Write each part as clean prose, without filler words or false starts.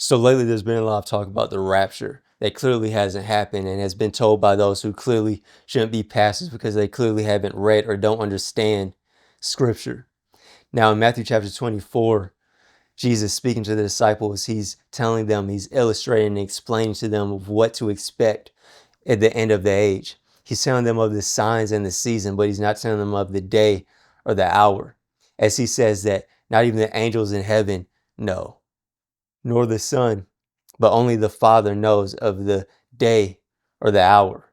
So lately, there's been a lot of talk about the rapture that clearly hasn't happened and has been told by those who clearly shouldn't be pastors because they clearly haven't read or don't understand scripture. Now, in Matthew chapter 24, Jesus speaking to the disciples, he's telling them, he's illustrating and explaining to them of what to expect at the end of the age. He's telling them of the signs and the season, but he's not telling them of the day or the hour. As he says that not even the angels in heaven know, nor the Son, but only the Father knows of the day or the hour.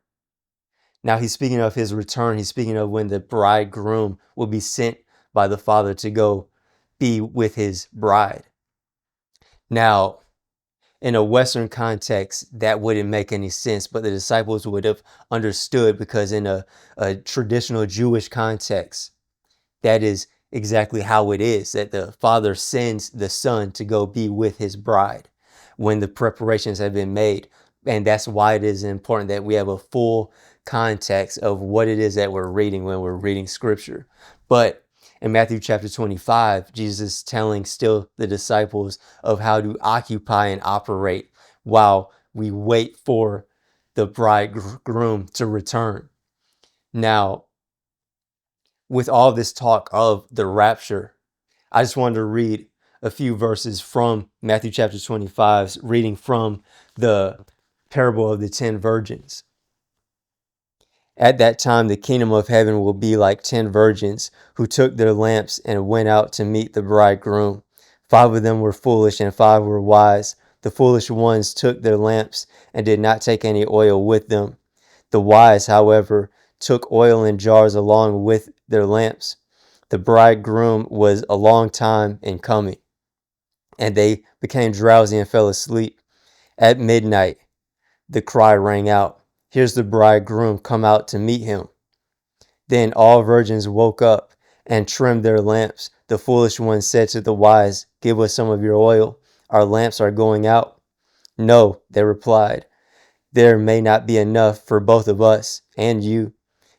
Now he's speaking of his return. He's speaking of when the bridegroom will be sent by the Father to go be with his bride. Now, in a Western context, that wouldn't make any sense, but the disciples would have understood because in a traditional Jewish context, that is exactly how it is, that the Father sends the Son to go be with his bride when the preparations have been made. And that's why it is important that we have a full context of what it is that we're reading when we're reading scripture. But in Matthew chapter 25, Jesus is telling still the disciples of how to occupy and operate while we wait for the bridegroom to return. Now, with all this talk of the rapture, I just wanted to read a few verses from Matthew chapter 25, reading from the parable of the 10 virgins. At that time, the kingdom of heaven will be like 10 virgins who took their lamps and went out to meet the bridegroom. 5 of them were foolish and 5 were wise. The foolish ones took their lamps and did not take any oil with them. The wise, however, took oil in jars along with their lamps. The bridegroom was a long time in coming, and they became drowsy and fell asleep. At midnight, the cry rang out, "Here's the bridegroom, come out to meet him." Then all virgins woke up and trimmed their lamps. The foolish ones said to the wise, "Give us some of your oil. Our lamps are going out." "No," they replied, "there may not be enough for both of us and you.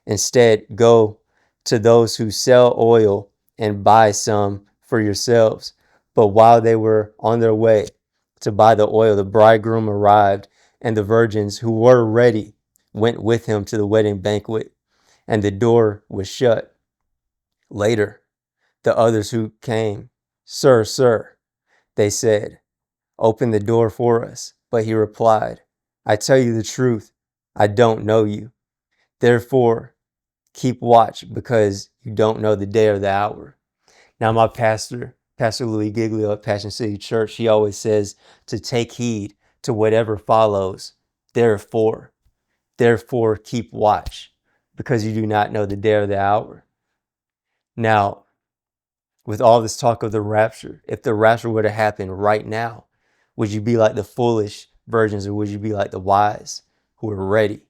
Instead, go to those who sell oil and buy some for yourselves." But while they were on their way to buy the oil, the bridegroom arrived, and the virgins who were ready went with him to the wedding banquet, and the door was shut. Later, the others who came, "Sir, sir," they said, "open the door for us." But he replied, "I tell you the truth, I don't know you. Therefore, keep watch, because you don't know the day or the hour." Now, my pastor, Pastor Louis Giglio at Passion City Church, he always says to take heed to whatever follows. Therefore, keep watch, because you do not know the day or the hour. Now, with all this talk of the rapture, if the rapture were to happen right now, would you be like the foolish virgins or would you be like the wise who are ready?